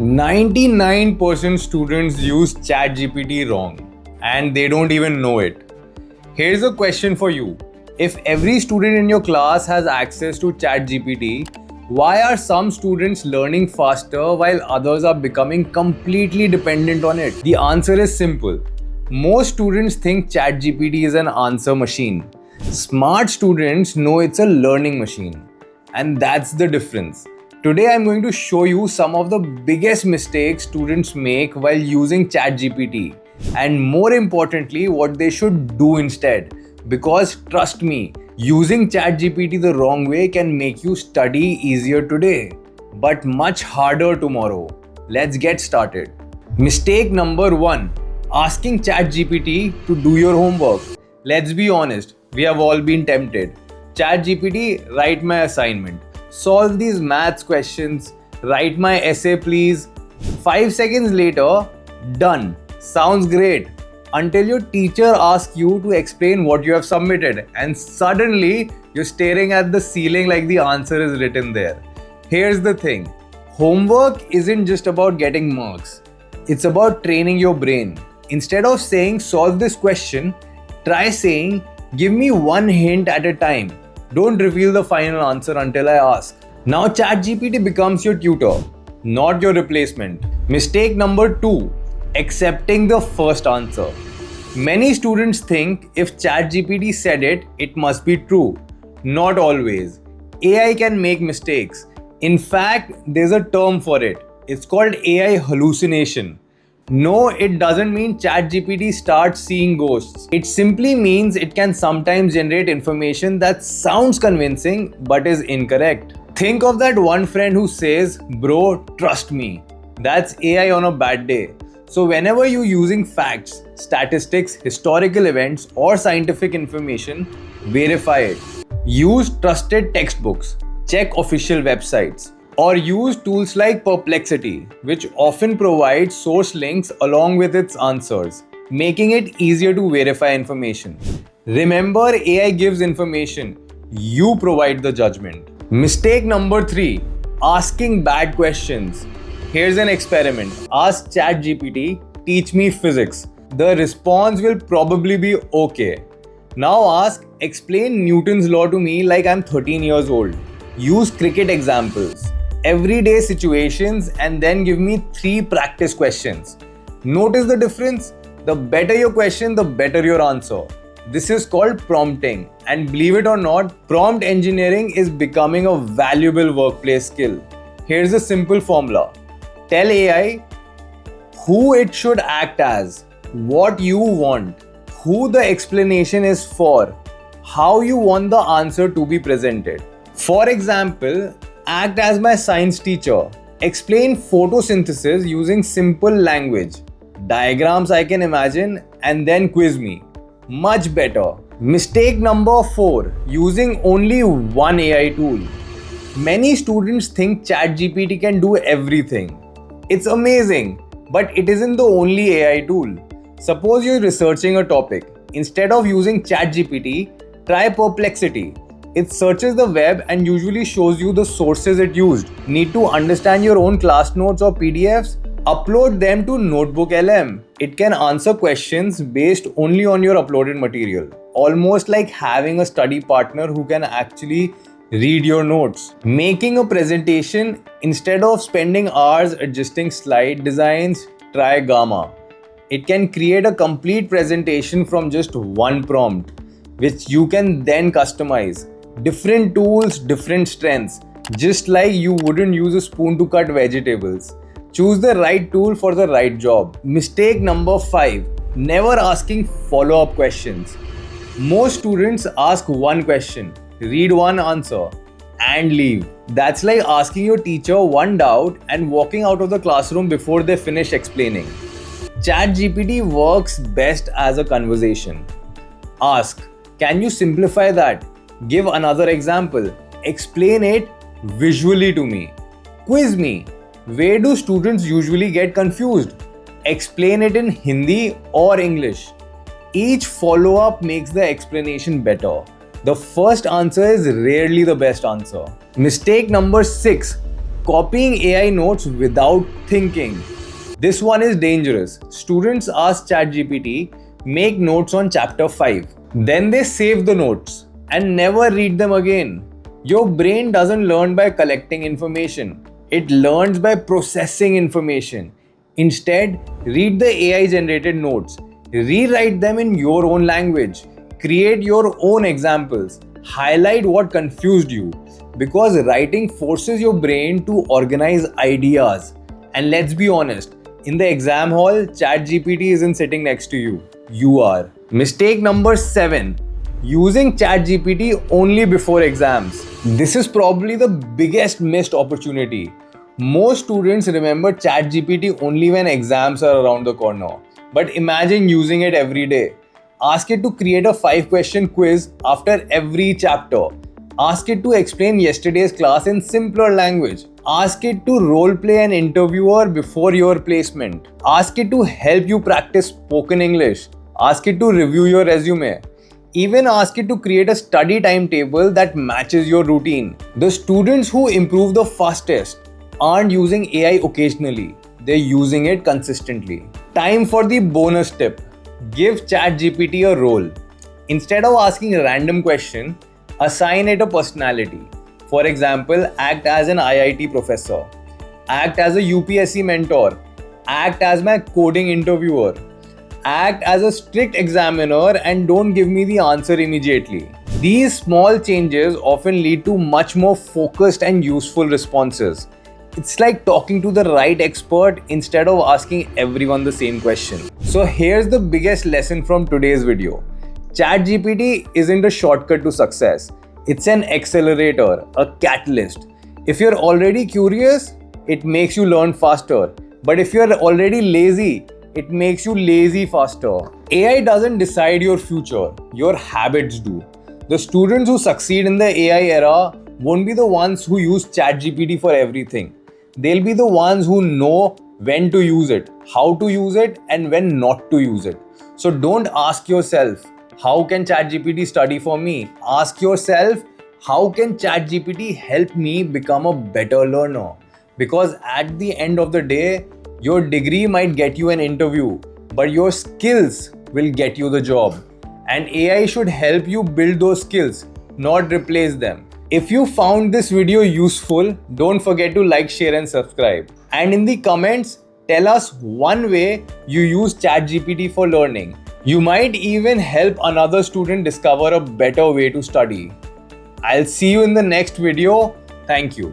99% students use ChatGPT wrong and they don't even know it. Here's a question for you. If every student in your class has access to ChatGPT, why are some students learning faster while others are becoming completely dependent on it? The answer is simple. Most students think ChatGPT is an answer machine. Smart students know it's a learning machine. And that's the difference. Today I'm going to show you some of the biggest mistakes students make while using ChatGPT, and more importantly, what they should do instead. Because trust me, using ChatGPT the wrong way can make you study easier today, but much harder tomorrow. Let's get started. Mistake number 1. Asking ChatGPT to do your homework. Let's be honest, we have all been tempted. ChatGPT, write my assignment. Solve these maths questions. Write my essay, please. 5 seconds later, done. Sounds great. Until your teacher asks you to explain what you have submitted, and suddenly you're staring at the ceiling like the answer is written there. Here's the thing. Homework isn't just about getting marks. It's about training your brain. Instead of saying solve this question, try saying give me one hint at a time. Don't reveal the final answer until I ask. Now ChatGPT becomes your tutor, not your replacement. Mistake number 2. Accepting the first answer. Many students think if ChatGPT said it, it must be true. Not always. AI can make mistakes. In fact, there's a term for it. It's called AI hallucination. No, it doesn't mean ChatGPT starts seeing ghosts. It simply means it can sometimes generate information that sounds convincing but is incorrect. Think of that one friend who says, "Bro, trust me." That's AI on a bad day. So whenever you're using facts, statistics, historical events, or scientific information, verify it. Use trusted textbooks. Check official websites. Or use tools like Perplexity, which often provides source links along with its answers, making it easier to verify information. Remember, AI gives information. You provide the judgment. Mistake number 3. Asking bad questions. Here's an experiment. Ask ChatGPT, teach me physics. The response will probably be okay. Now ask, explain Newton's law to me like I'm 13 years old. Use cricket examples, everyday situations, and then give me 3 practice questions. Notice the difference? The better your question, the better your answer. This is called prompting, and believe it or not, prompt engineering is becoming a valuable workplace skill. Here's a simple formula. Tell AI who it should act as, what you want, who the explanation is for, how you want the answer to be presented. For example, act as my science teacher. Explain photosynthesis using simple language. Diagrams I can imagine, and then quiz me. Much better. Mistake number 4. Using only one AI tool. Many students think ChatGPT can do everything. It's amazing, but it isn't the only AI tool. Suppose you're researching a topic. Instead of using ChatGPT, try Perplexity. It searches the web and usually shows you the sources it used. Need to understand your own class notes or PDFs? Upload them to Notebook LM. It can answer questions based only on your uploaded material. Almost like having a study partner who can actually read your notes. Making a presentation, instead of spending hours adjusting slide designs, try Gamma. It can create a complete presentation from just one prompt, which you can then customize. Different tools, different strengths. Just like you wouldn't use a spoon to cut vegetables. Choose the right tool for the right job. Mistake number 5. Never asking follow-up questions. Most students ask one question, read one answer, and leave. That's like asking your teacher one doubt and walking out of the classroom before they finish explaining. ChatGPT works best as a conversation. Ask, can you simplify that? Give another example. Explain it visually to me. Quiz me. Where do students usually get confused? Explain it in Hindi or English. Each follow-up makes the explanation better. The first answer is rarely the best answer. Mistake number 6. copying AI notes without thinking. This one is dangerous. Students ask ChatGPT, make notes on chapter 5. Then they save the notes and never read them again. Your brain doesn't learn by collecting information. It learns by processing information. Instead, read the AI generated notes. Rewrite them in your own language. Create your own examples. Highlight what confused you. Because writing forces your brain to organize ideas. And let's be honest, in the exam hall, ChatGPT isn't sitting next to you. You are. Mistake number 7. Using ChatGPT only before exams. This is probably the biggest missed opportunity. Most students remember ChatGPT only when exams are around the corner. But imagine using it every day. Ask it to create a 5-question quiz after every chapter. Ask it to explain yesterday's class in simpler language. Ask it to role-play an interviewer before your placement. Ask it to help you practice spoken English. Ask it to review your resume. Even ask it to create a study timetable that matches your routine. The students who improve the fastest aren't using AI occasionally. They're using it consistently. Time for the bonus tip. Give ChatGPT a role. Instead of asking a random question, assign it a personality. For example, act as an IIT professor. Act as a UPSC mentor. Act as my coding interviewer. Act as a strict examiner and don't give me the answer immediately. These small changes often lead to much more focused and useful responses. It's like talking to the right expert instead of asking everyone the same question. So here's the biggest lesson from today's video. ChatGPT isn't a shortcut to success. It's an accelerator, a catalyst. If you're already curious, it makes you learn faster. But if you're already lazy, it makes you lazy faster. AI doesn't decide your future, your habits do. The students who succeed in the AI era won't be the ones who use ChatGPT for everything. They'll be the ones who know when to use it, how to use it, and when not to use it. So don't ask yourself, how can ChatGPT study for me? Ask yourself, how can ChatGPT help me become a better learner? Because at the end of the day, your degree might get you an interview, but your skills will get you the job. And AI should help you build those skills, not replace them. If you found this video useful, don't forget to like, share and subscribe. And in the comments, tell us one way you use ChatGPT for learning. You might even help another student discover a better way to study. I'll see you in the next video. Thank you.